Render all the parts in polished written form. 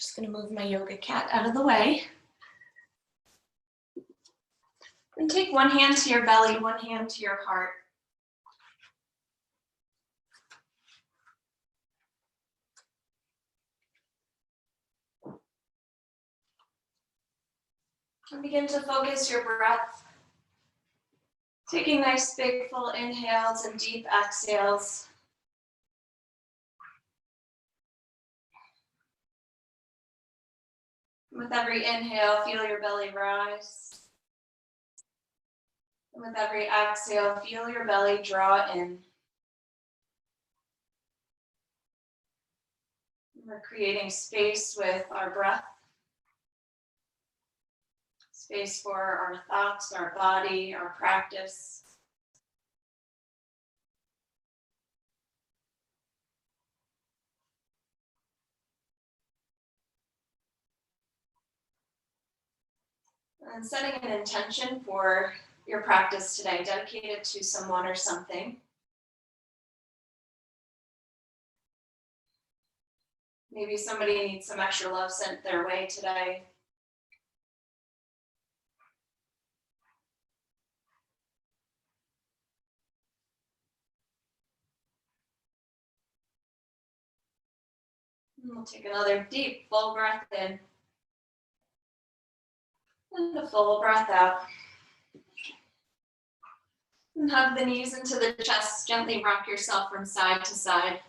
Just gonna move my yoga cat out of the way. And take one hand to your belly, one hand to your heart. And begin to focus your breath. Taking nice big full inhales and deep exhales. With every inhale, feel your belly rise. And with every exhale, feel your belly draw in. We're creating space with our breath. Space for our thoughts, our body, our practice. And setting an intention for your practice today, dedicate it to someone or something. Maybe somebody needs some extra love sent their way today. And we'll take another deep, full breath in. And a full breath out. And hug the knees into the chest. Gently rock yourself from side to side.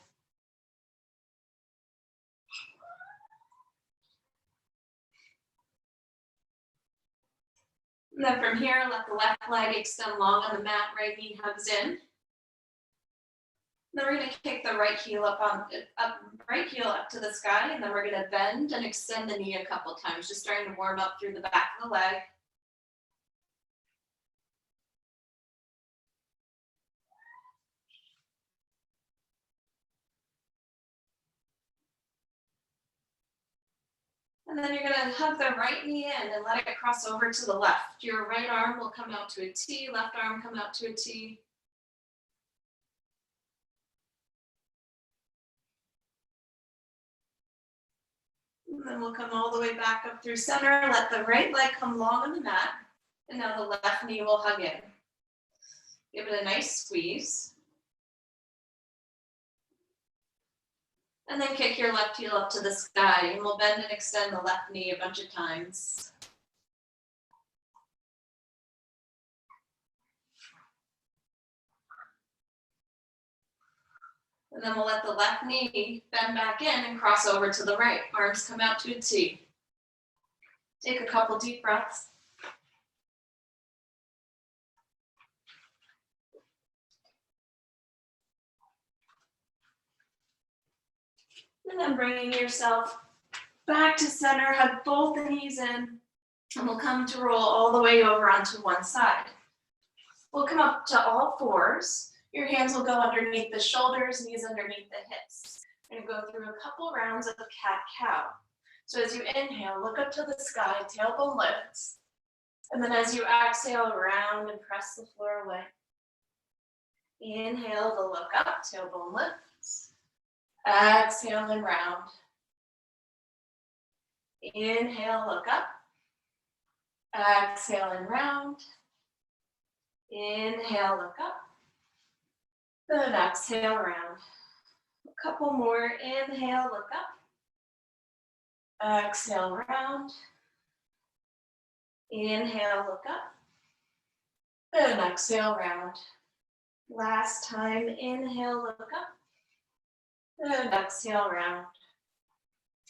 And then from here, let the left leg extend long on the mat, right knee hugs in. Then we're going to kick the right heel up to the sky, and then we're going to bend and extend the knee a couple times, just starting to warm up through the back of the leg. And then you're going to hug the right knee in and let it cross over to the left. Your right arm will come out to a T, left arm come out to a T. And then we'll come all the way back up through center. Let the right leg come long on the mat. And now the left knee will hug in. Give it a nice squeeze. And then kick your left heel up to the sky. And we'll bend and extend the left knee a bunch of times. And then we'll let the left knee bend back in and cross over to the right. Arms come out to a T. Take a couple deep breaths. And then bringing yourself back to center, hug both the knees in, and we'll come to roll all the way over onto one side. We'll come up to all fours. Your hands will go underneath the shoulders, knees underneath the hips. We're going to go through a couple rounds of cat-cow. So as you inhale, look up to the sky, tailbone lifts. And then as you exhale, round and press the floor away. Inhale to look up, tailbone lifts. Exhale and round. Inhale, look up. Exhale and round. Inhale, look up. Then exhale, round. A couple more. Inhale, look up. Exhale, round. Inhale, look up. Then exhale, round. Last time. Inhale, look up. Then exhale, round.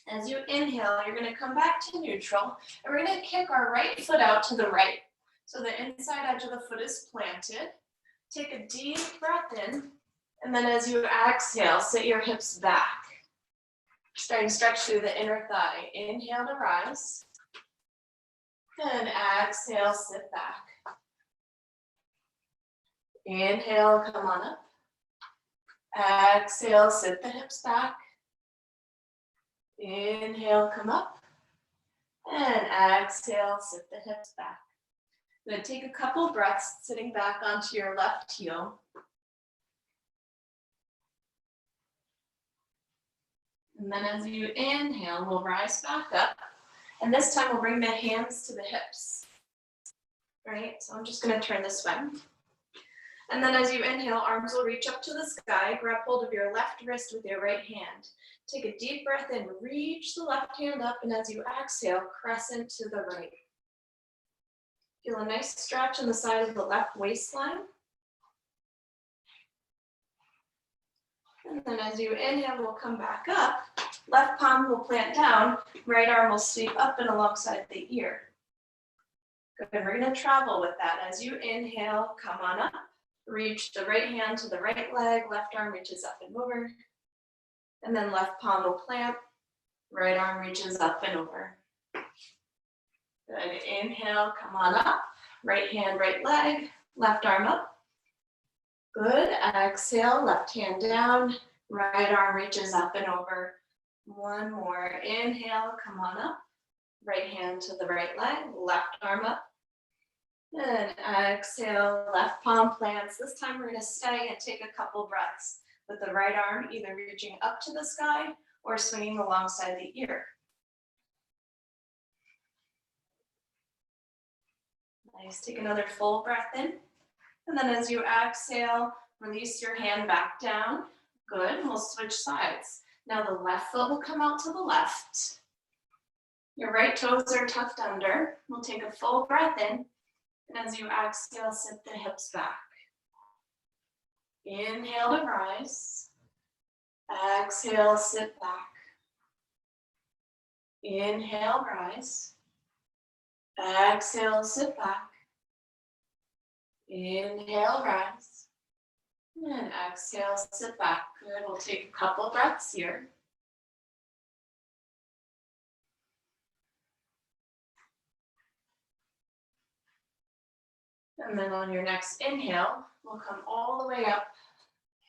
As you inhale, you're going to come back to neutral, and we're going to kick our right foot out to the right. So the inside edge of the foot is planted. Take a deep breath in, and then as you exhale, sit your hips back. Starting to stretch through the inner thigh. Inhale to rise, and exhale, sit back. Inhale, come on up. Exhale, sit the hips back. Inhale, come up. And exhale, sit the hips back. Then take a couple breaths sitting back onto your left heel. And then as you inhale, we'll rise back up. And this time we'll bring the hands to the hips. Right? So I'm just going to turn this way. And then as you inhale, arms will reach up to the sky. Grab hold of your left wrist with your right hand. Take a deep breath in, reach the left hand up, and as you exhale, crescent to the right. Feel a nice stretch on the side of the left waistline. And then as you inhale, we'll come back up. Left palm will plant down, right arm will sweep up and alongside the ear. Good, we're gonna travel with that. As you inhale, come on up. Reach the right hand to the right leg, left arm reaches up and over. And then left palm will plant, right arm reaches up and over. Good, inhale, come on up. Right hand, right leg, left arm up. Good, exhale, left hand down, right arm reaches up and over. One more, inhale, come on up. Right hand to the right leg, left arm up. And exhale, left palm plants. This time we're gonna stay and take a couple breaths with the right arm either reaching up to the sky or swinging alongside the ear. Nice, take another full breath in. And then as you exhale, release your hand back down. Good, and we'll switch sides. Now the left foot will come out to the left. Your right toes are tucked under. We'll take a full breath in. And as you exhale, sit the hips back. Inhale to rise. Exhale, sit back. Inhale, rise. Exhale, sit back. Inhale, rise. And exhale, sit back. Good, we'll take a couple breaths here. And then on your next inhale, we'll come all the way up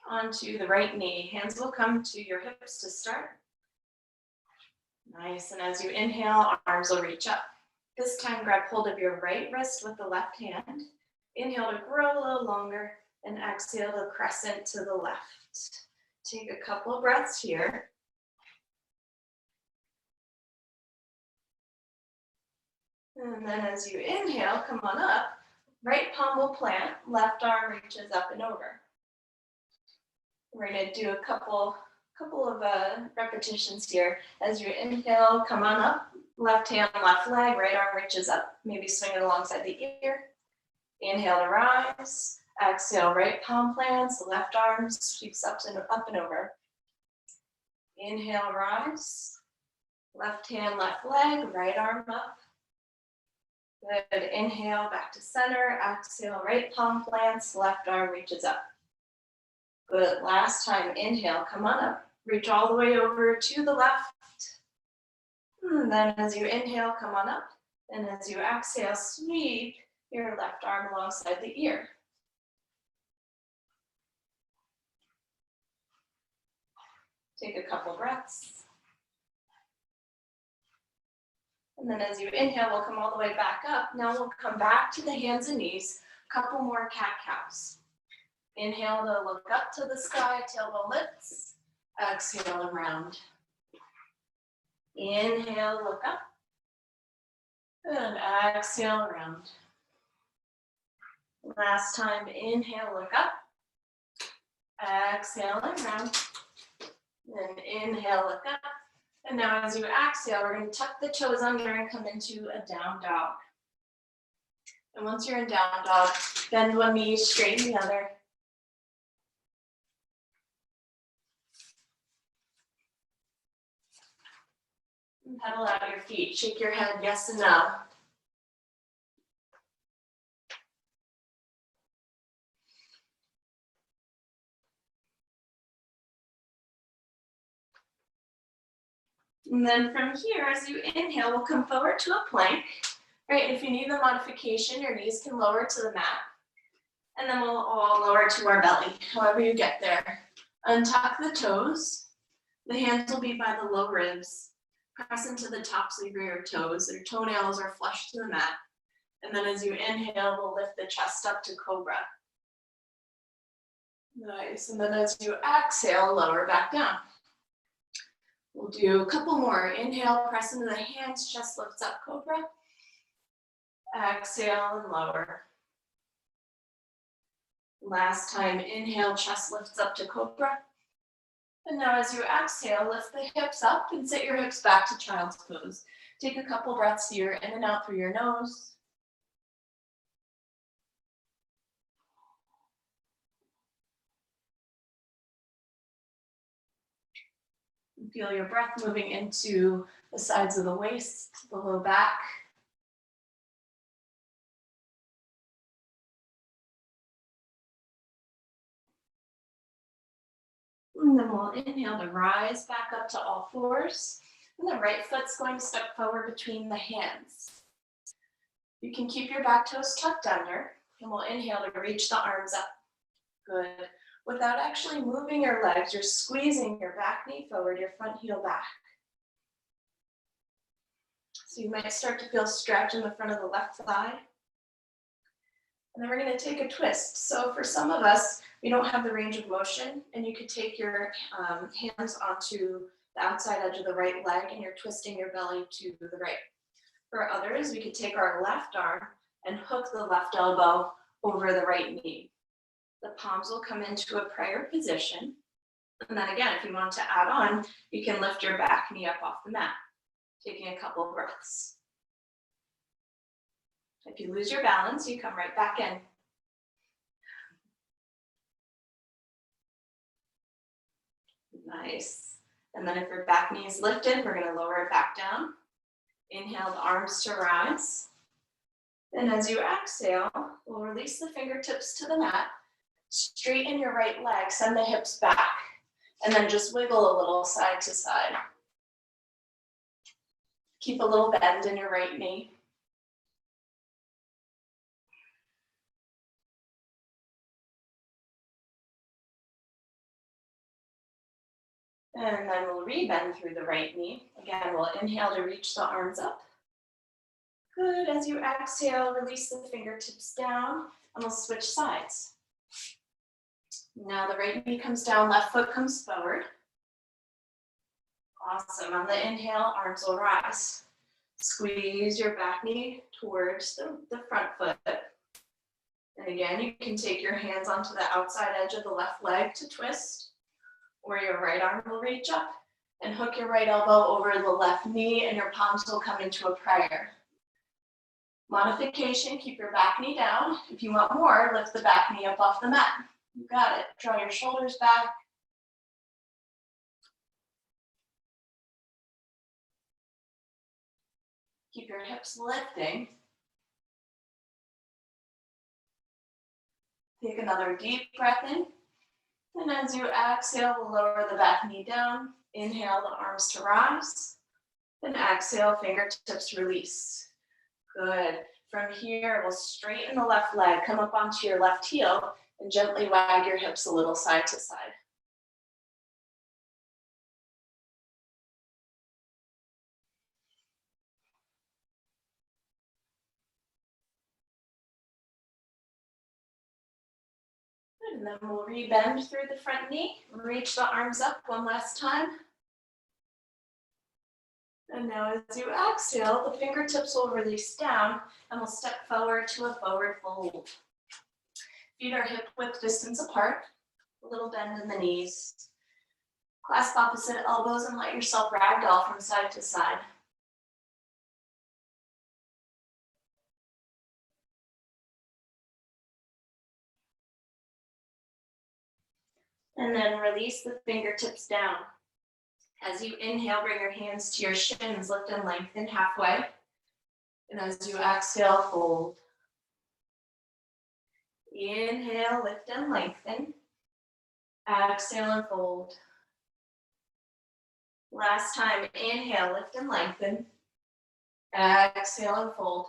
onto the right knee. Hands will come to your hips to start. Nice, and as you inhale, arms will reach up. This time, grab hold of your right wrist with the left hand. Inhale to grow a little longer, and exhale to crescent to the left. Take a couple breaths here. And then as you inhale, come on up. Right palm will plant, left arm reaches up and over. We're gonna do a couple of repetitions here. As you inhale, come on up. Left hand, left leg, right arm reaches up. Maybe swing it alongside the ear. Inhale to rise. Exhale, right palm plants, left arm sweeps up and over. Inhale, rise. Left hand, left leg, right arm up. Good, inhale, back to center. Exhale, right palm plants, left arm reaches up. Good, last time, inhale, come on up. Reach all the way over to the left. And then as you inhale, come on up. And as you exhale, sweep your left arm alongside the ear. Take a couple breaths. And then as you inhale, we'll come all the way back up. Now we'll come back to the hands and knees. Couple more cat-cows. Inhale to look up to the sky, tailbone lifts. Exhale and round. Inhale, look up. And exhale, round. Last time, inhale, look up. Exhale and round. And inhale, look up. And now as you exhale, we're going to tuck the toes under and come into a down dog. And once you're in down dog, bend one knee, straighten the other. And pedal out your feet. Shake your head yes and no. And then from here, as you inhale, we'll come forward to a plank. Right, if you need the modification, your knees can lower to the mat. And then we'll all lower to our belly, however you get there. Untuck the toes. The hands will be by the low ribs. Press into the tops of your toes. Your toenails are flush to the mat. And then as you inhale, we'll lift the chest up to cobra. Nice, and then as you exhale, lower back down. We'll do a couple more. Inhale, press into the hands, chest lifts up, cobra. Exhale and lower. Last time, inhale, chest lifts up to cobra. And now as you exhale, lift the hips up and sit your hips back to child's pose. Take a couple breaths here, in and out through your nose. And feel your breath moving into the sides of the waist, the low back. And then we'll inhale to rise back up to all fours. And the right foot's going to step forward between the hands. You can keep your back toes tucked under, and we'll inhale to reach the arms up. Good. Without actually moving your legs, you're squeezing your back knee forward, your front heel back. So you might start to feel stretch in the front of the left thigh. And then we're going to take a twist. So for some of us, we don't have the range of motion, and you could take your hands onto the outside edge of the right leg and you're twisting your belly to the right. For others, we could take our left arm and hook the left elbow over the right knee. The palms will come into a prayer position. And then again, if you want to add on, you can lift your back knee up off the mat, taking a couple of breaths. If you lose your balance, you come right back in. Nice. And then if your back knee is lifted, we're going to lower it back down. Inhale the arms to rise. And as you exhale, we'll release the fingertips to the mat. Straighten your right leg, send the hips back, and then just wiggle a little side to side. Keep a little bend in your right knee. And then we'll rebend through the right knee. Again, we'll inhale to reach the arms up. Good. As you exhale, release the fingertips down, and we'll switch sides. Now the right knee comes down, left foot comes forward. Awesome. On the inhale, arms will rise. Squeeze your back knee towards the front foot. And again, you can take your hands onto the outside edge of the left leg to twist, or your right arm will reach up and hook your right elbow over the left knee, and your palms will come into a prayer. Modification, keep your back knee down. If you want more, lift the back knee up off the mat. You got it. Draw your shoulders back. Keep your hips lifting. Take another deep breath in. And as you exhale, we'll lower the back knee down. Inhale the arms to rise. And exhale, fingertips release. Good. From here, we'll straighten the left leg, come up onto your left heel, and gently wag your hips a little side to side. Good. And then we'll rebend through the front knee, reach the arms up one last time. And now as you exhale, the fingertips will release down, and we'll step forward to a forward fold. Feet are hip width distance apart, a little bend in the knees. Clasp opposite elbows and let yourself ragdoll from side to side. And then release the fingertips down. As you inhale, bring your hands to your shins, lift and lengthen halfway. And as you exhale, fold. Inhale, lift and lengthen. Exhale and fold. Last time, inhale, lift and lengthen. Exhale and fold.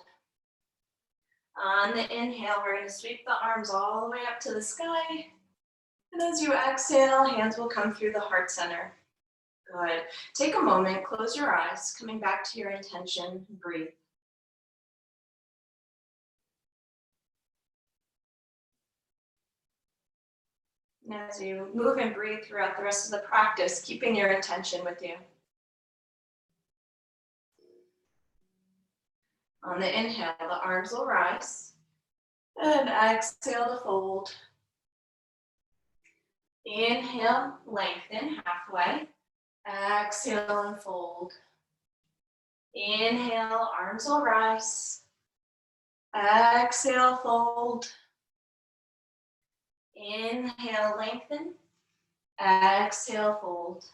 On the inhale, we're going to sweep the arms all the way up to the sky. And as you exhale, hands will come through the heart center. Good. Take a moment, close your eyes, coming back to your intention, breathe. And as you move and breathe throughout the rest of the practice, keeping your intention with you. On the inhale, the arms will rise. And exhale to fold. Inhale, lengthen halfway. Exhale and fold. Inhale, arms will rise. Exhale, fold. Inhale, lengthen. Exhale, fold.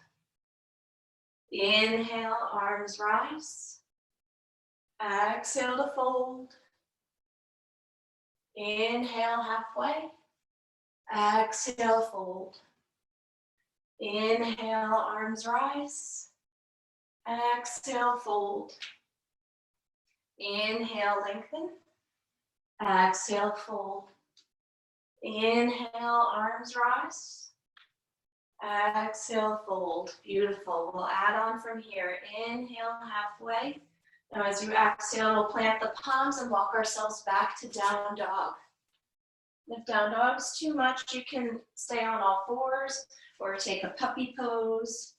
Inhale, arms rise. Exhale to fold. Inhale, halfway. Exhale, fold. Inhale, arms rise. Exhale, fold. Inhale, lengthen. Exhale, fold. Inhale, arms rise. Exhale, fold. Beautiful. We'll add on from here. Inhale, halfway. Now as you exhale, we'll plant the palms and walk ourselves back to down dog. If down dog's too much, you can stay on all fours or take a puppy pose.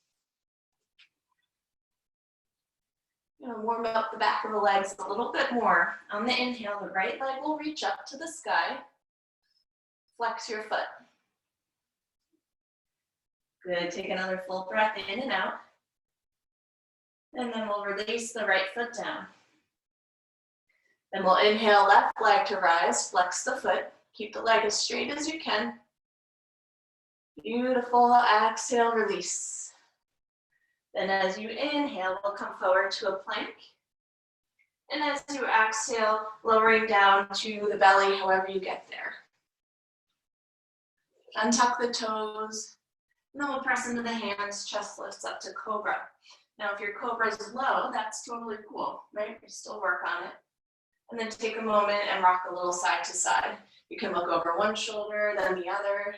Warm up the back of the legs a little bit more. On the inhale, the right leg will reach up to the sky. Flex your foot. Good, take another full breath in and out. And then we'll release the right foot down. Then we'll inhale left leg to rise, flex the foot. Keep the leg as straight as you can. Beautiful, exhale, release. Then as you inhale, we'll come forward to a plank. And as you exhale, lowering down to the belly, however you get there. Untuck the toes, and then we'll press into the hands, chest lifts up to cobra. Now, if your cobra is low, that's totally cool, right? You still work on it. And then take a moment and rock a little side to side. You can look over one shoulder, then the other.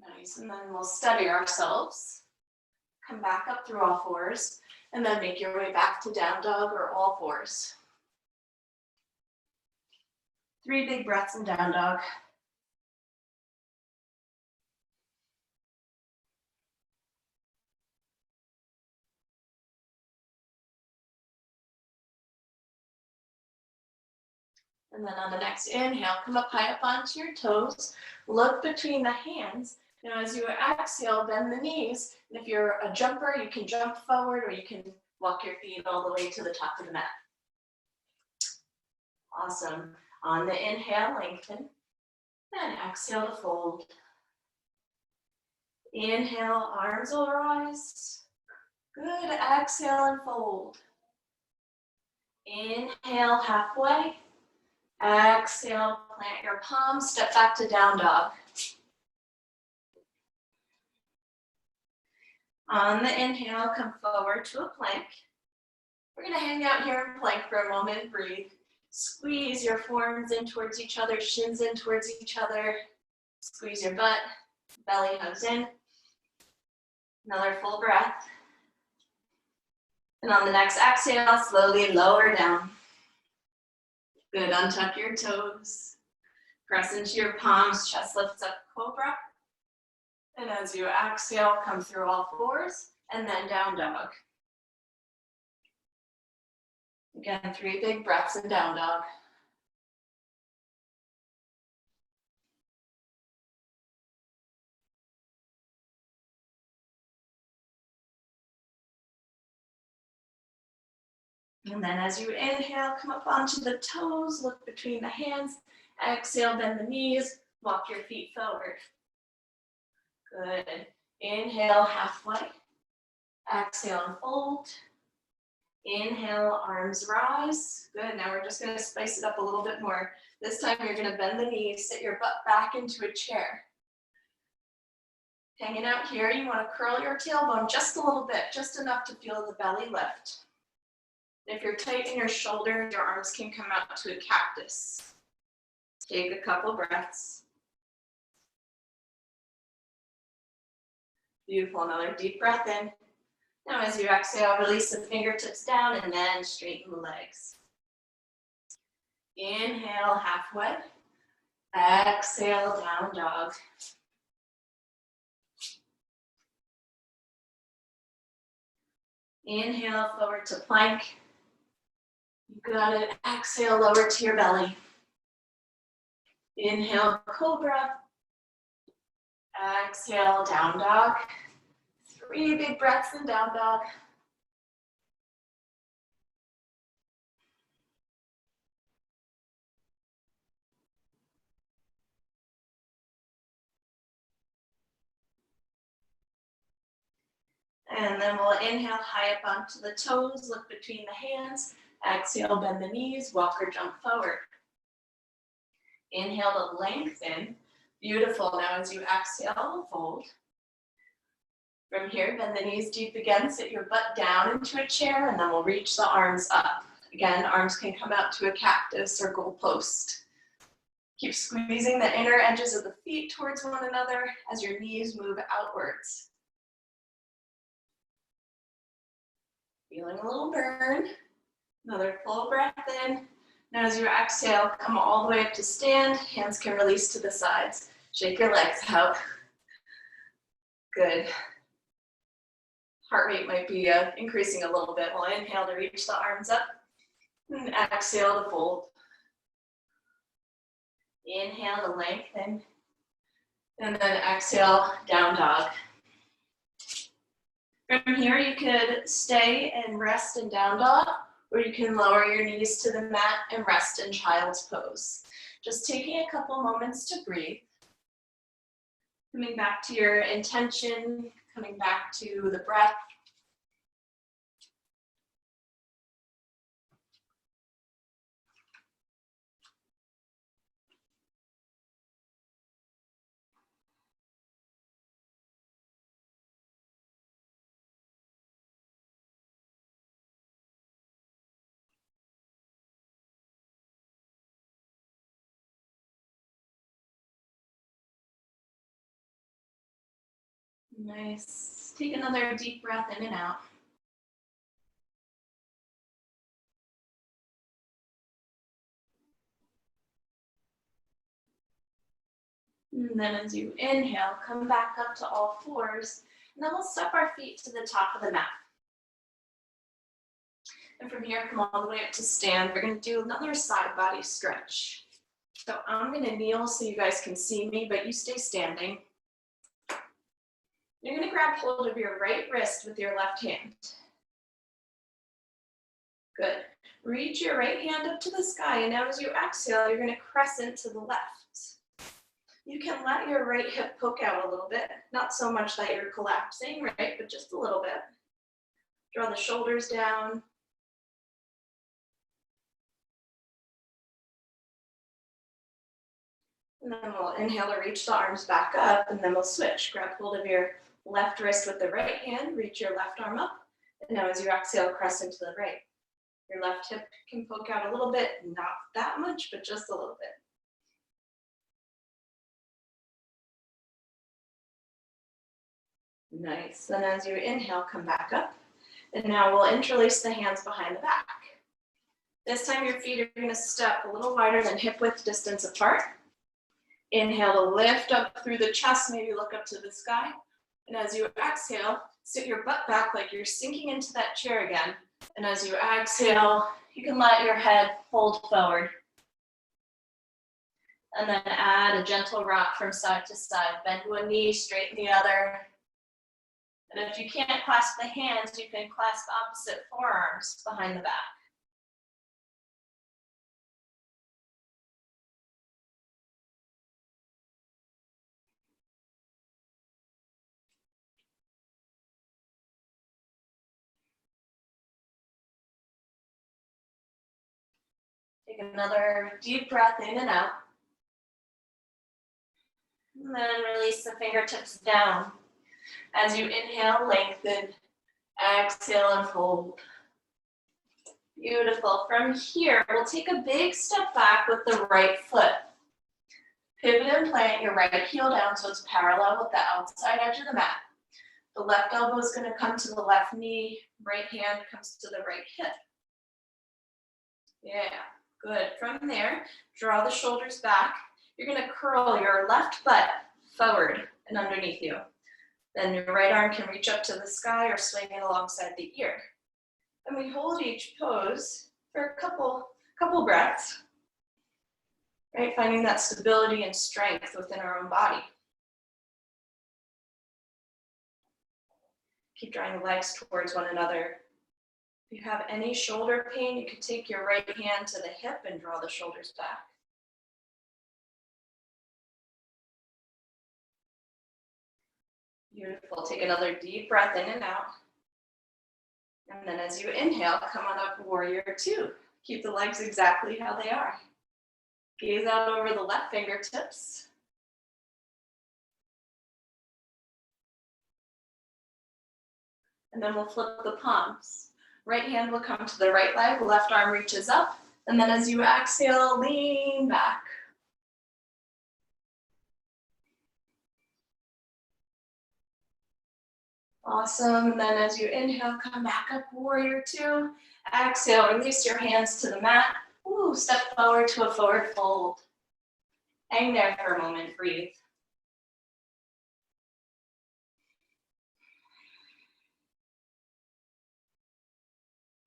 Nice, and then we'll steady ourselves. Come back up through all fours, and then make your way back to down dog or all fours. 3 big breaths in down dog. And then on the next inhale, come up high up onto your toes, look between the hands. Now as you exhale, bend the knees. And if you're a jumper, you can jump forward or you can walk your feet all the way to the top of the mat. Awesome. On the inhale, lengthen. And exhale to fold. Inhale, arms will rise. Good, exhale and fold. Inhale, halfway. Exhale, plant your palms, step back to down dog. On the inhale, come forward to a plank. We're gonna hang out here in plank for a moment, breathe. Squeeze your forearms in towards each other, shins in towards each other. Squeeze your butt, belly hugs in. Another full breath. And on the next exhale, slowly lower down. Good, untuck your toes. Press into your palms, chest lifts up, cobra. And as you exhale, come through all fours, and then down dog. Again, 3 big breaths in down dog. And then as you inhale, come up onto the toes, look between the hands. Exhale, bend the knees, walk your feet forward. Good. Inhale, halfway. Exhale and fold. Inhale, arms rise. Good, now we're just gonna spice it up a little bit more. This time you're gonna bend the knees, sit your butt back into a chair. Hanging out here, you wanna curl your tailbone just a little bit, just enough to feel the belly lift. If you're tight in your shoulders, your arms can come out to a cactus. Take a couple breaths. Beautiful, another deep breath in. Now as you exhale, release the fingertips down and then straighten the legs. Inhale, halfway. Exhale, down dog. Inhale, forward to plank. You got it. Exhale, lower to your belly. Inhale, cobra. Exhale, down dog. 3 big breaths in down dog. And then we'll inhale high up onto the toes, look between the hands. Exhale, bend the knees, walk or jump forward. Inhale to lengthen. Beautiful. Now as you exhale, fold. From here, bend the knees deep again, sit your butt down into a chair, and then we'll reach the arms up. Again, arms can come out to a cactus or goalpost. Keep squeezing the inner edges of the feet towards one another as your knees move outwards. Feeling a little burn. Another full breath in. Now as you exhale, come all the way up to stand. Hands can release to the sides. Shake your legs out. Good. Heart rate might be increasing a little bit. We'll inhale to reach the arms up. And exhale to fold. Inhale to lengthen. And then exhale, down dog. From here, you could stay and rest in down dog, or you can lower your knees to the mat and rest in child's pose. Just taking a couple moments to breathe. Coming back to your intention, coming back to the breath. Nice. Take another deep breath in and out. And then as you inhale, come back up to all fours, and then we'll step our feet to the top of the mat. And from here, come all the way up to stand. We're going to do another side body stretch. So I'm going to kneel so you guys can see me, but you stay standing. You're going to grab hold of your right wrist with your left hand. Good. Reach your right hand up to the sky, and now as you exhale, you're going to crescent to the left. You can let your right hip poke out a little bit, not so much that you're collapsing, right, but just a little bit. Draw the shoulders down. And then we'll inhale to reach the arms back up, and then we'll switch. Grab hold of your left wrist with the right hand, reach your left arm up, and now as you exhale, crescent to the right. Your left hip can poke out a little bit, not that much, but just a little bit. Nice. Then as you inhale, come back up. And now we'll interlace the hands behind the back. This time your feet are going to step a little wider than hip width distance apart. Inhale to lift up through the chest, maybe look up to the sky. And as you exhale, sit your butt back like you're sinking into that chair again. And as you exhale, you can let your head fold forward. And then add a gentle rock from side to side. Bend one knee, straighten the other. And if you can't clasp the hands, you can clasp opposite forearms behind the back. Take another deep breath in and out. And then release the fingertips down. As you inhale, lengthen. Exhale and fold. Beautiful. From here, we'll take a big step back with the right foot. Pivot and plant your right heel down so it's parallel with the outside edge of the mat. The left elbow is going to come to the left knee. Right hand comes to the right hip. Yeah, good. From there, draw the shoulders back. You're going to curl your left butt forward and underneath you. Then your right arm can reach up to the sky or swing it alongside the ear. And we hold each pose for a couple breaths, right? Finding that stability and strength within our own body. Keep drawing the legs towards one another. If you have any shoulder pain, you could take your right hand to the hip and draw the shoulders back. Beautiful. Take another deep breath in and out. And then as you inhale, come on up, warrior two. Keep the legs exactly how they are. Gaze out over the left fingertips. And then we'll flip the palms. Right hand will come to the right leg, left arm reaches up. And then as you exhale, lean back. Awesome. And then as you inhale, come back up, warrior two. Exhale, release your hands to the mat. Ooh, step forward to a forward fold. Hang there for a moment, breathe.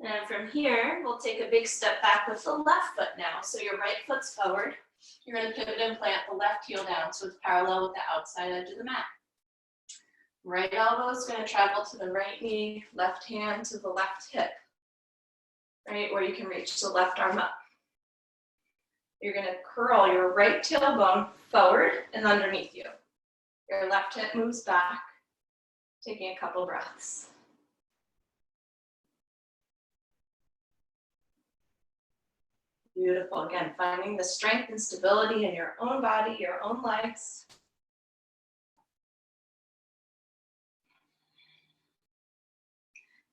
And from here, we'll take a big step back with the left foot now. So your right foot's forward. You're going to pivot and plant the left heel down so it's parallel with the outside edge of the mat. Right elbow is going to travel to the right knee, left hand to the left hip, right, where you can reach the left arm up. You're going to curl your right tailbone forward and underneath you. Your left hip moves back, taking a couple breaths. Beautiful. Again, finding the strength and stability in your own body, your own legs.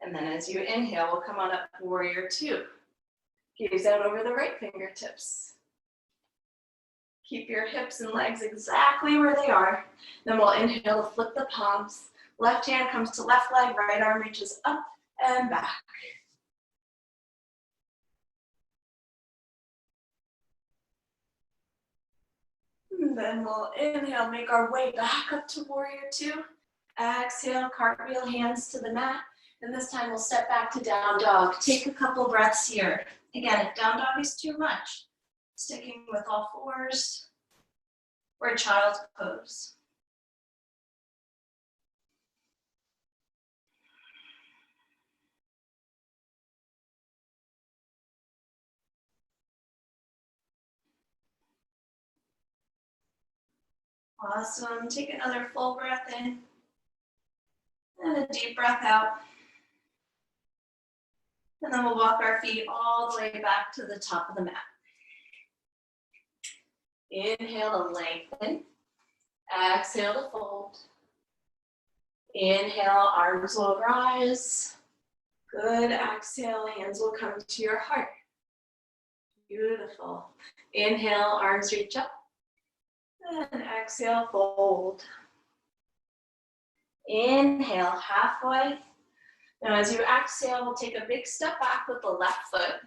And then as you inhale, we'll come on up, warrior two. Gaze out over the right fingertips. Keep your hips and legs exactly where they are. Then we'll inhale to flip the palms. Left hand comes to left leg, right arm reaches up and back. And then we'll inhale, make our way back up to warrior two. Exhale, cartwheel, hands to the mat. And this time we'll step back to down dog. Take a couple breaths here. Again, if down dog is too much, sticking with all fours or child's pose. Awesome. Take another full breath in and a deep breath out. And then we'll walk our feet all the way back to the top of the mat. Inhale to lengthen. Exhale to fold. Inhale, arms will rise. Good. Exhale, hands will come to your heart. Beautiful. Inhale, arms reach up. And exhale, fold. Inhale, halfway. Now as you exhale, we'll take a big step back with the left foot.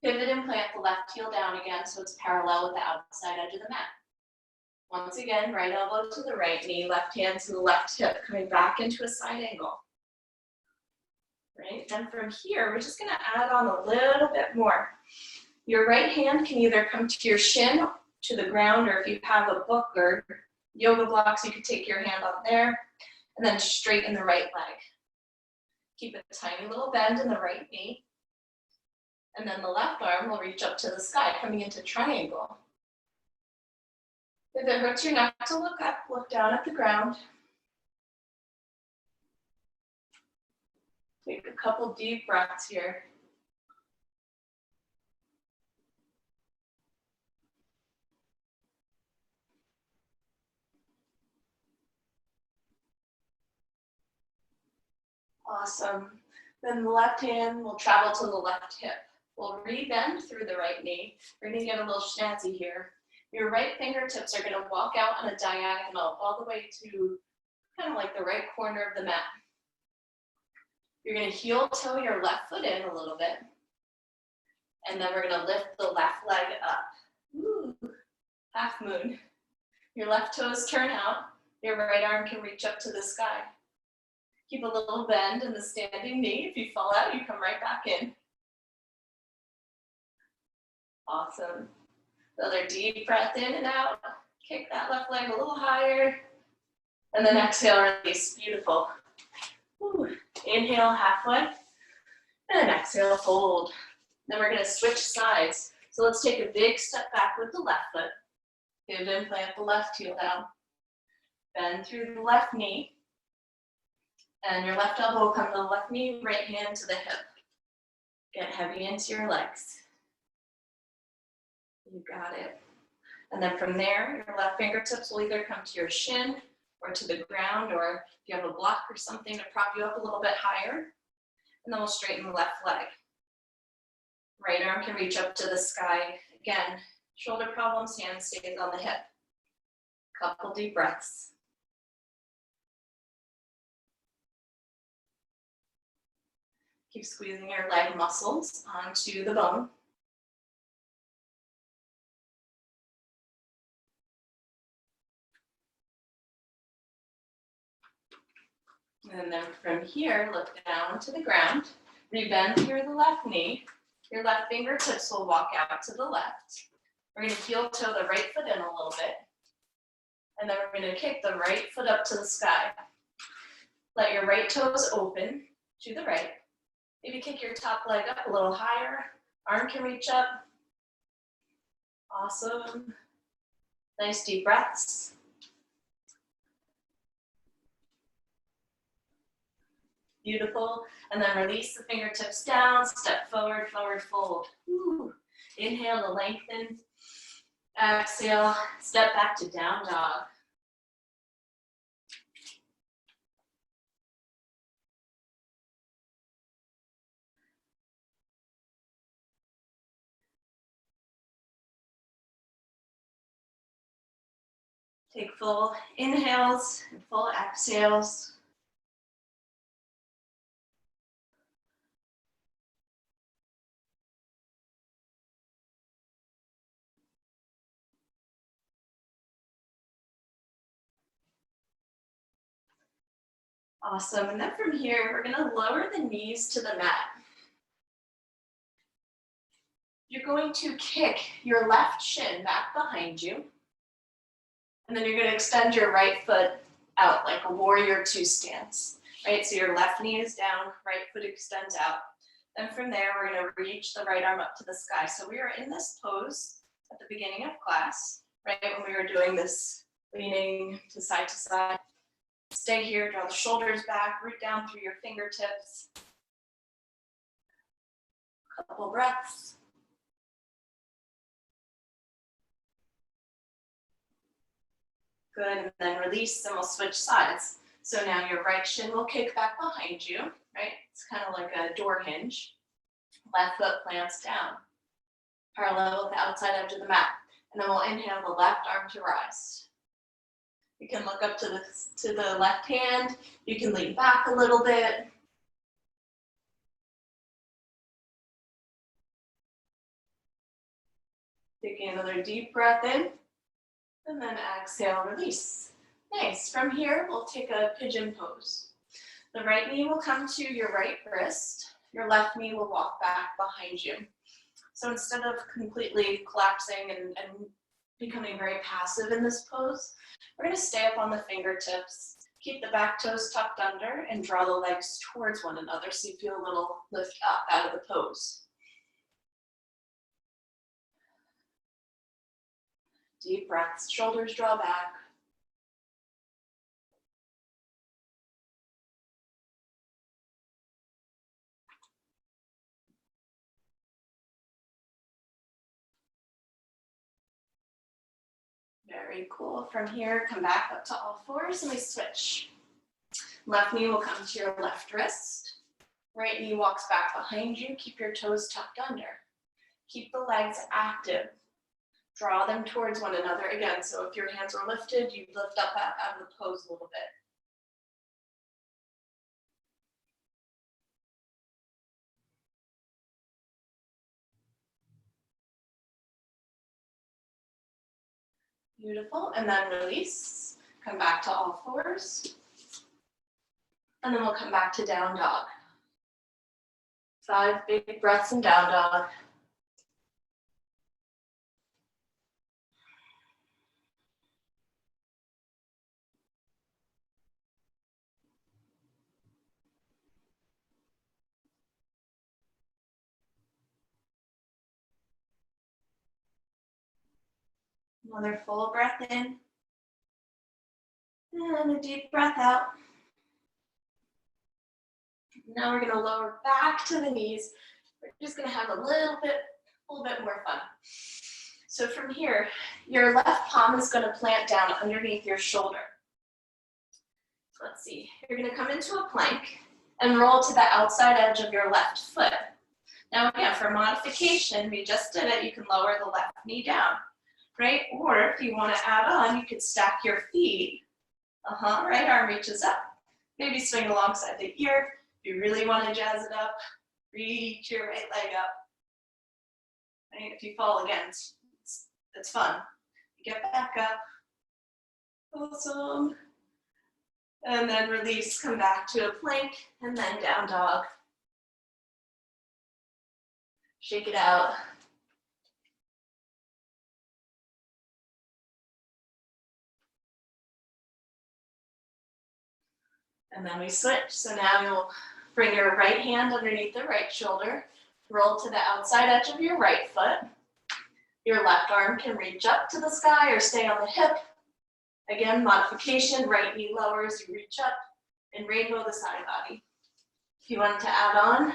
Pivot and plant the left heel down again so it's parallel with the outside edge of the mat. Once again, right elbow to the right knee, left hand to the left hip, coming back into a side angle. Right, then from here, we're just gonna add on a little bit more. Your right hand can either come to your shin, to the ground, or if you have a book or yoga blocks, you could take your hand on there and then straighten the right leg. Keep a tiny little bend in the right knee. And then the left arm will reach up to the sky, coming into triangle. If it hurts your neck to look up, look down at the ground. Take a couple deep breaths here. Awesome. Then the left hand will travel to the left hip. We'll re-bend through the right knee. We're gonna get a little snazzy here. Your right fingertips are gonna walk out on a diagonal all the way to kind of like the right corner of the mat. You're gonna heel toe your left foot in a little bit. And then we're gonna lift the left leg up. Ooh, half moon. Your left toes turn out. Your right arm can reach up to the sky. Keep a little bend in the standing knee. If you fall out, you come right back in. Awesome. Another deep breath in and out. Kick that left leg a little higher. And then exhale, release. Beautiful. Woo. Inhale halfway. And exhale, fold. Then we're going to switch sides. So let's take a big step back with the left foot. Pivot and plant the left heel down. Bend through the left knee. And your left elbow will come to the left knee, right hand to the hip. Get heavy into your legs. You got it. And then from there, your left fingertips will either come to your shin or to the ground, or if you have a block or something to prop you up a little bit higher. And then we'll straighten the left leg. Right arm can reach up to the sky. Again, shoulder problems, hand stays on the hip. Couple deep breaths. Keep squeezing your leg muscles onto the bone. And then from here, look down to the ground. Rebend through the left knee. Your left fingertips will walk out to the left. We're going to heel toe the right foot in a little bit. And then we're going to kick the right foot up to the sky. Let your right toes open to the right. Maybe kick your top leg up a little higher. Arm can reach up. Awesome. Nice deep breaths. Beautiful. And then release the fingertips down, step forward, forward fold. Ooh. Inhale to lengthen. Exhale, step back to down dog. Take full inhales and full exhales. Awesome. And then from here, we're going to lower the knees to the mat. You're going to kick your left shin back behind you. And then you're going to extend your right foot out like a warrior two stance. Right? So your left knee is down, right foot extends out. Then from there, we're going to reach the right arm up to the sky. So we were in this pose at the beginning of class, right? When we were doing this leaning to side to side. Stay here, draw the shoulders back, root down through your fingertips. Couple breaths. Good, and then release, and we'll switch sides. So now your right shin will kick back behind you, right? It's kind of like a door hinge. Left foot plants down, parallel with the outside edge of the mat. And then we'll inhale the left arm to rise. You can look up to the left hand. You can lean back a little bit. Taking another deep breath in. And then exhale, release. Nice. From here, we'll take a pigeon pose. The right knee will come to your right wrist. Your left knee will walk back behind you. So instead of completely collapsing and becoming very passive in this pose, we're going to stay up on the fingertips, keep the back toes tucked under, and draw the legs towards one another so you feel a little lift up out of the pose. Deep breaths, shoulders draw back. Very cool. From here, come back up to all fours and we switch. Left knee will come to your left wrist. Right knee walks back behind you. Keep your toes tucked under. Keep the legs active. Draw them towards one another again. So if your hands are lifted, you lift up out of the pose a little bit. Beautiful. And then release. Come back to all fours. And then we'll come back to down dog. 5 big breaths in down dog. Another full breath in. And a deep breath out. Now we're gonna lower back to the knees. We're just gonna have a little bit more fun. So from here, your left palm is gonna plant down underneath your shoulder. Let's see, you're gonna come into a plank and roll to the outside edge of your left foot. Now again, for modification, we just did it, you can lower the left knee down, right? Or if you wanna add on, you could stack your feet. Right arm reaches up. Maybe swing alongside the ear. If you really wanna jazz it up, reach your right leg up. Right? If you fall again, it's fun. Get back up. Awesome. And then release, come back to a plank, and then down dog. Shake it out. And then we switch. So now you'll bring your right hand underneath the right shoulder, roll to the outside edge of your right foot. Your left arm can reach up to the sky or stay on the hip. Again, modification, right knee lowers, you reach up, and rainbow the side body. If you want to add on,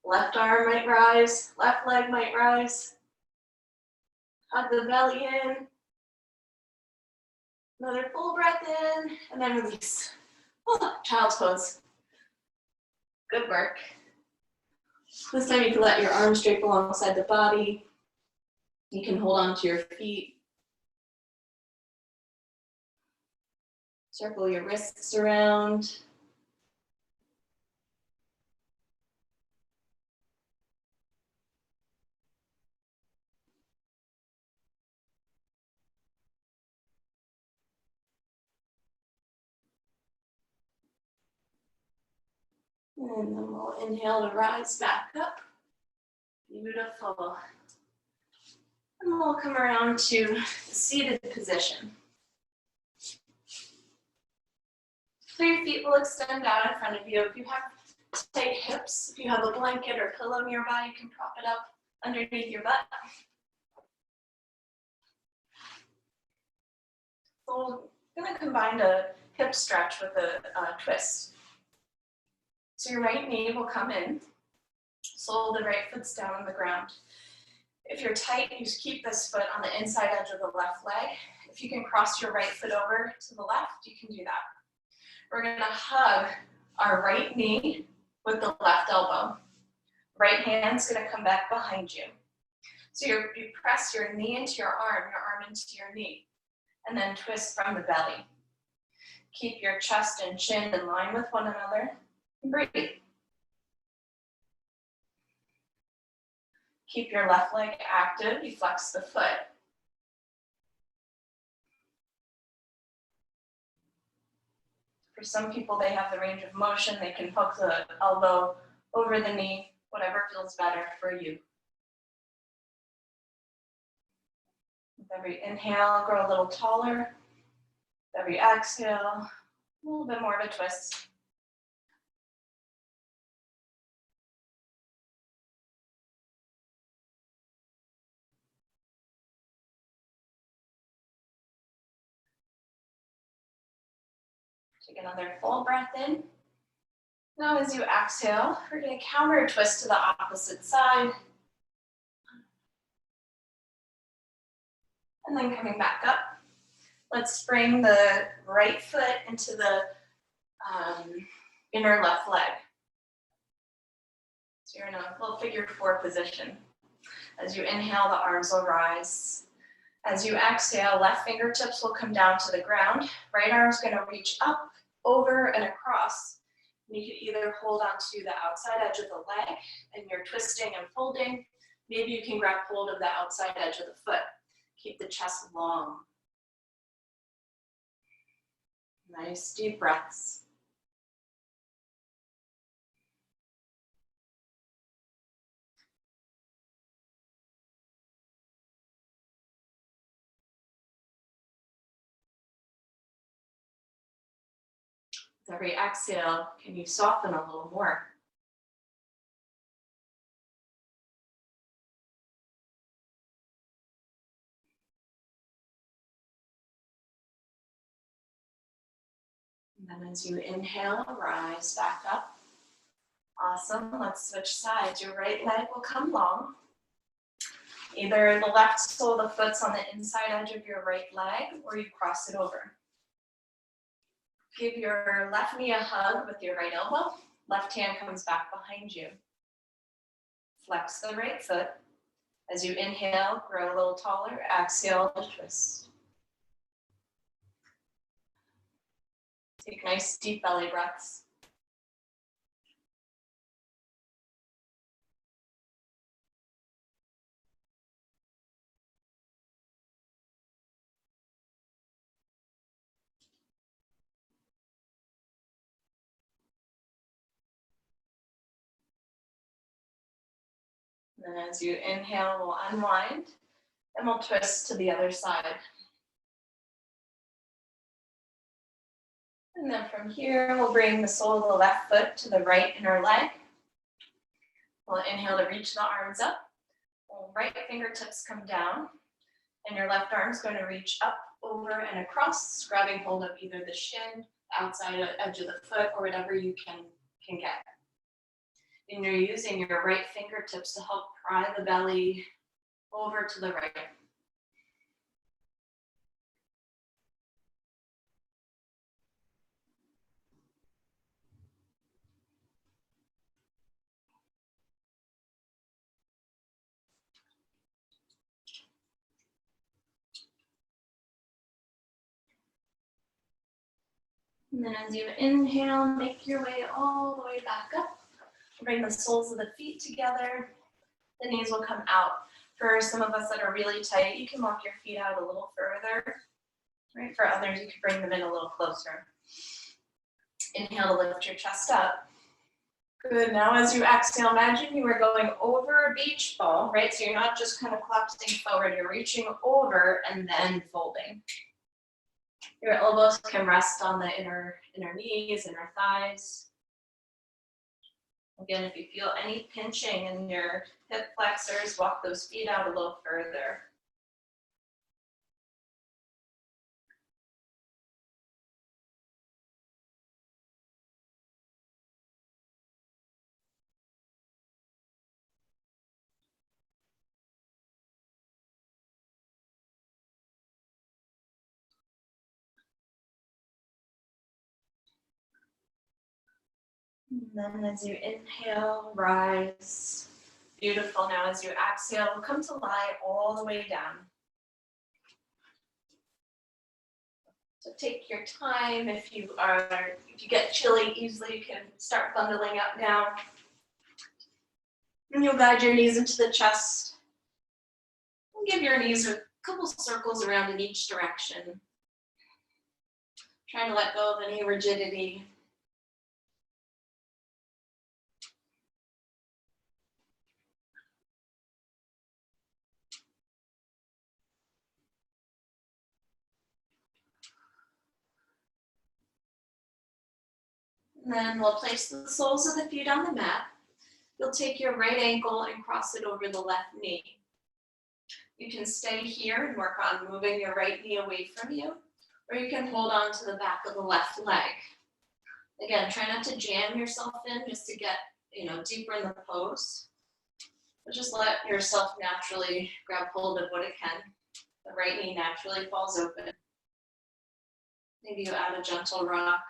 left arm might rise, left leg might rise. Hug the belly in. Another full breath in, and then release. Oh, child's pose. Good work. This time you can let your arms drape alongside the body. You can hold on to your feet. Circle your wrists around. And then we'll inhale to rise back up. Beautiful. And we'll come around to the seated position. So your feet will extend out in front of you. If you have tight hips, if you have a blanket or pillow nearby, you can prop it up underneath your butt. So we're going to combine a hip stretch with a twist. So your right knee will come in, sole of the right foot's down on the ground. If you're tight, you just keep this foot on the inside edge of the left leg. If you can cross your right foot over to the left, you can do that. We're gonna hug our right knee with the left elbow. Right hand's gonna come back behind you. So you press your knee into your arm into your knee, and then twist from the belly. Keep your chest and chin in line with one another. Breathe. Keep your left leg active, you flex the foot. For some people, they have the range of motion, they can hook the elbow over the knee, whatever feels better for you. With every inhale, grow a little taller. With every exhale, a little bit more of a twist. Take another full breath in. Now as you exhale, we're going to counter twist to the opposite side. And then coming back up. Let's bring the right foot into the inner left leg. So you're in a little figure 4 position. As you inhale, the arms will rise. As you exhale, left fingertips will come down to the ground. Right arm's going to reach up, over, and across. And you can either hold onto the outside edge of the leg and you're twisting and folding. Maybe you can grab hold of the outside edge of the foot. Keep the chest long. Nice deep breaths. With every exhale, can you soften a little more? And then as you inhale, rise back up. Awesome. Let's switch sides. Your right leg will come long. Either the left sole of the foot's on the inside edge of your right leg, or you cross it over. Give your left knee a hug with your right elbow. Left hand comes back behind you. Flex the right foot. As you inhale, grow a little taller. Exhale, twist. Take nice deep belly breaths. And then as you inhale, we'll unwind and we'll twist to the other side. And then from here, we'll bring the sole of the left foot to the right inner leg. We'll inhale to reach the arms up. Right fingertips come down, and your left arm is going to reach up, over, and across, grabbing hold of either the shin, the outside edge of the foot, or whatever you can get. And you're using your right fingertips to help pry the belly over to the right. And then as you inhale, make your way all the way back up. Bring the soles of the feet together. The knees will come out. For some of us that are really tight, you can walk your feet out a little further. Right? For others, you can bring them in a little closer. Inhale to lift your chest up. Good. Now as you exhale, imagine you are going over a beach ball, right? So you're not just kind of collapsing forward, you're reaching over and then folding. Your elbows can rest on the inner knees, inner thighs. Again, if you feel any pinching in your hip flexors, walk those feet out a little further. And then as you inhale, rise. Beautiful. Now as you exhale, we'll come to lie all the way down. So take your time. If you get chilly easily, you can start bundling up now. And you'll guide your knees into the chest. And give your knees a couple circles around in each direction. Trying to let go of any rigidity. And then we'll place the soles of the feet on the mat. You'll take your right ankle and cross it over the left knee. You can stay here and work on moving your right knee away from you, or you can hold on to the back of the left leg. Again, try not to jam yourself in just to get, deeper in the pose. But just let yourself naturally grab hold of what it can. The right knee naturally falls open. Maybe you add a gentle rock.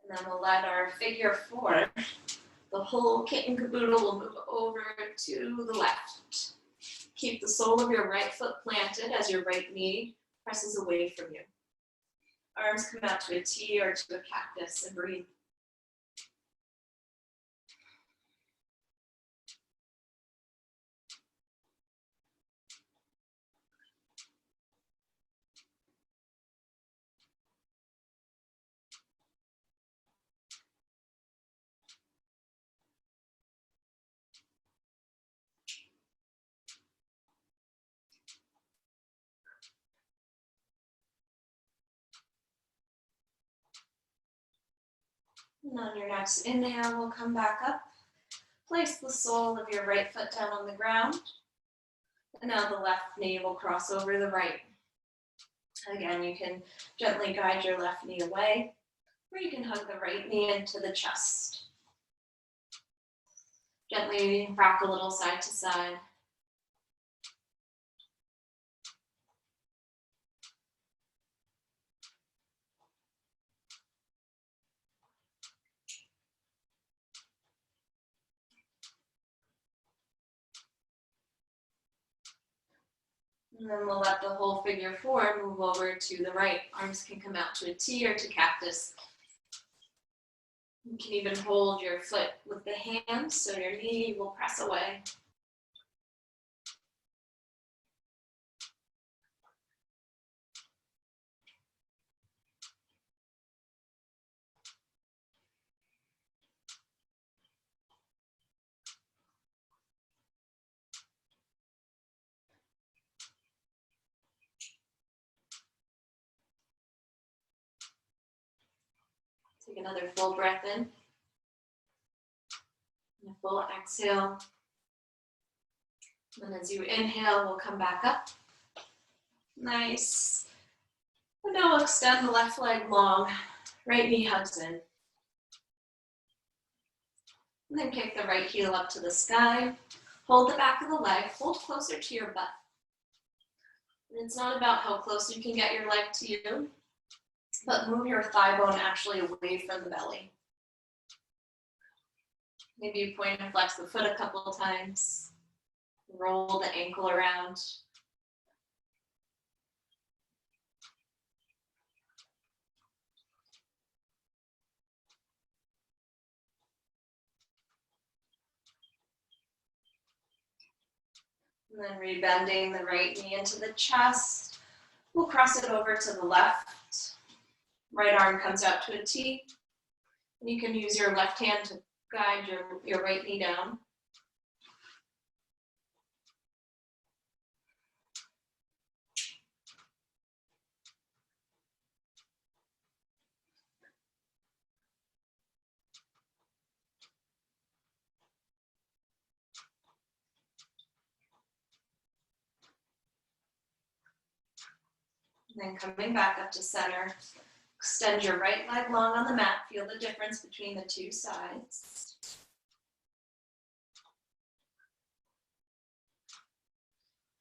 And then we'll let our figure four, the whole kit and caboodle, will move over to the left. Keep the sole of your right foot planted as your right knee presses away from you. Arms come out to a T or to a cactus and breathe. And on your next inhale, we'll come back up. Place the sole of your right foot down on the ground. And now the left knee will cross over the right. Again, you can gently guide your left knee away, or you can hug the right knee into the chest. Gently rock a little side to side. And then we'll let the whole figure four move over to the right. Arms can come out to a T or to cactus. You can even hold your foot with the hands so your knee will press away. Take another full breath in. And a full exhale. And as you inhale, we'll come back up. Nice. And now we'll extend the left leg long. Right knee hugs in. And then kick the right heel up to the sky. Hold the back of the leg. Hold closer to your butt. And it's not about how close you can get your leg to you, but move your thigh bone actually away from the belly. Maybe you point and flex the foot a couple of times. Roll the ankle around. And then rebending the right knee into the chest. We'll cross it over to the left. Right arm comes out to a T. And you can use your left hand to guide your right knee down. And then coming back up to center, extend your right leg long on the mat. Feel the difference between the two sides.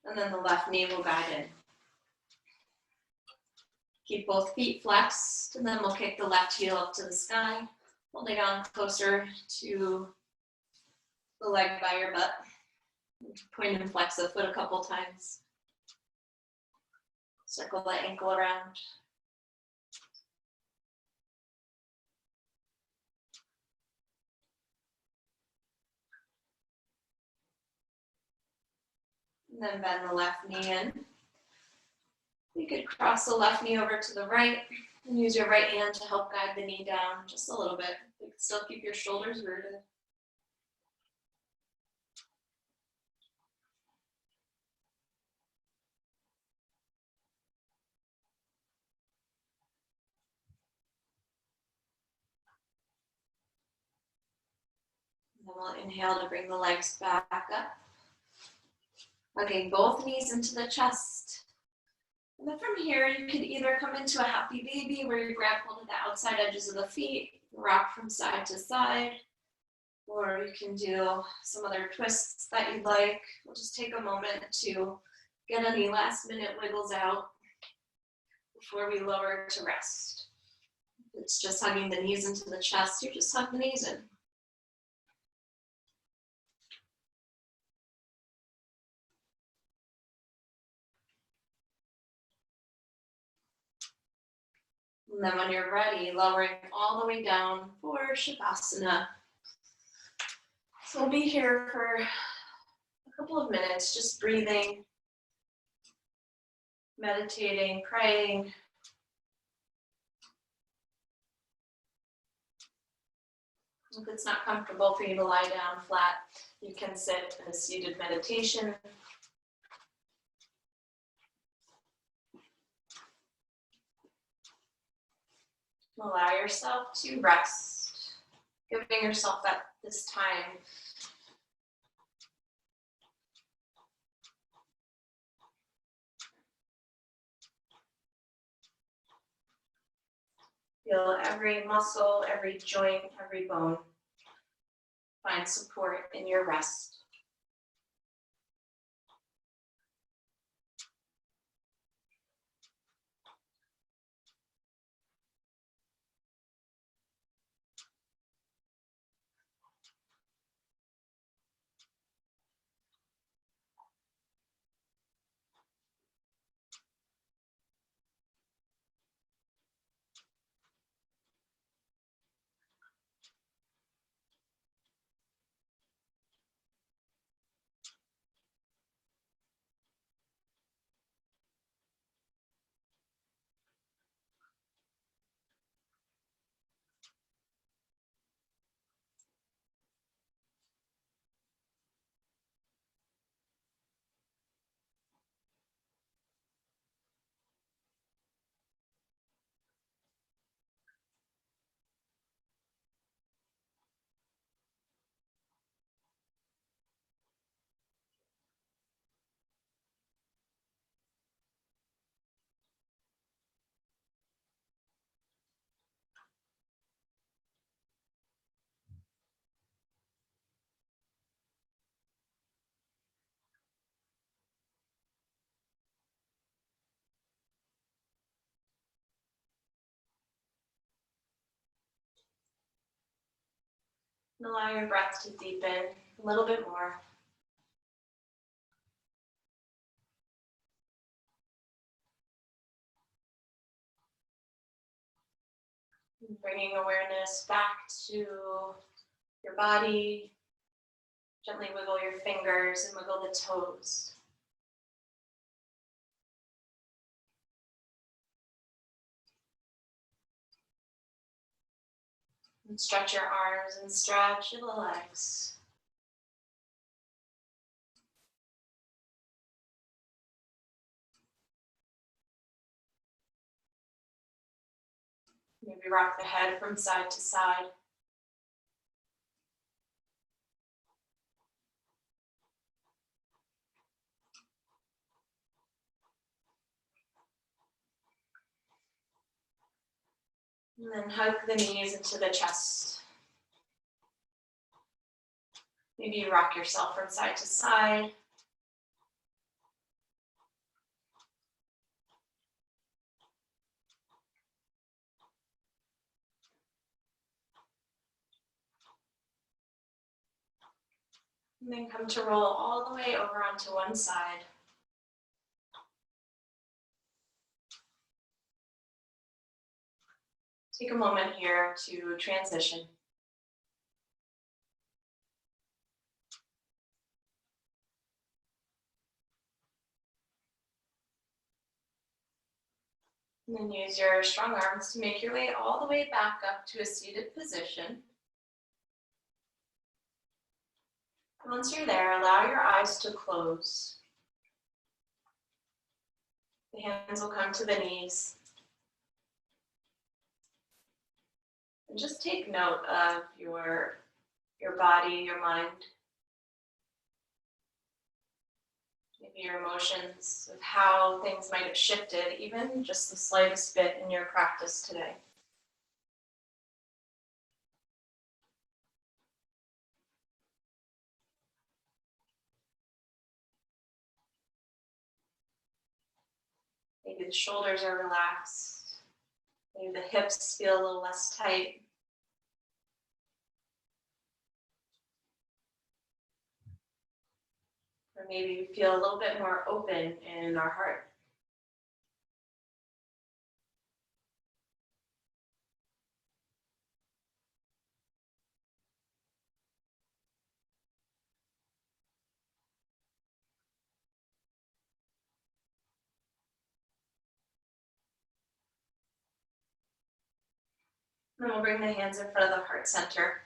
And then the left knee will guide in. Keep both feet flexed, and then we'll kick the left heel up to the sky, holding on closer to the leg by your butt. Point and flex the foot a couple times. Circle the ankle around. And then bend the left knee in. You could cross the left knee over to the right and use your right hand to help guide the knee down just a little bit. You can still keep your shoulders rooted. And then we'll inhale to bring the legs back up. Okay, both knees into the chest. And then from here, you could either come into a happy baby where you grab hold of the outside edges of the feet, rock from side to side, or you can do some other twists that you'd like. We'll just take a moment to get any last minute wiggles out before we lower to rest. If it's just hugging the knees into the chest, you just hug the knees in. And then when you're ready, lowering all the way down for Shavasana. So we'll be here for a couple of minutes, just breathing, meditating, praying. If it's not comfortable for you to lie down flat, you can sit in a seated meditation. Allow yourself to rest. Giving yourself this time. Feel every muscle, every joint, every bone. Find support in your rest. And allow your breath to deepen a little bit more. Bringing awareness back to your body. Gently wiggle your fingers and wiggle the toes. And stretch your arms and stretch the legs. Maybe rock the head from side to side. And then hug the knees into the chest. Maybe you rock yourself from side to side. And then come to roll all the way over onto one side. Take a moment here to transition. And then use your strong arms to make your way all the way back up to a seated position. Once you're there, allow your eyes to close. The hands will come to the knees. And just take note of your body, your mind, maybe your emotions, of how things might have shifted, even just the slightest bit in your practice today. Maybe the shoulders are relaxed. Maybe the hips feel a little less tight. Or maybe we feel a little bit more open in our heart. Then we'll bring the hands in front of the heart center.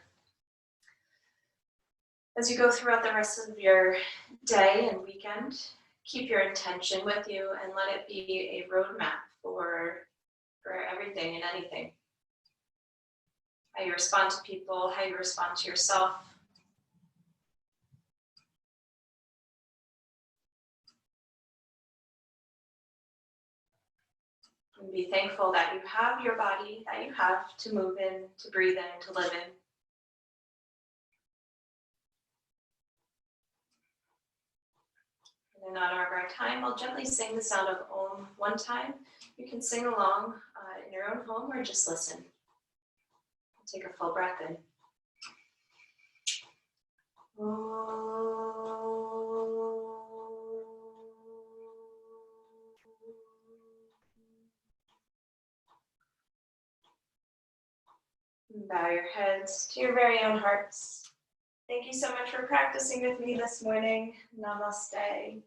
As you go throughout the rest of your day and weekend, keep your intention with you and let it be a roadmap for everything and anything. how you respond to people, how you respond to yourself. And be thankful that you have your body, that you have to move in, to breathe in, to live in. And in honor of our time, I'll gently sing the sound of Om one time. You can sing along in your own home or just listen. Take a full breath in. Bow your heads to your very own hearts. Thank you so much for practicing with me this morning. Namaste.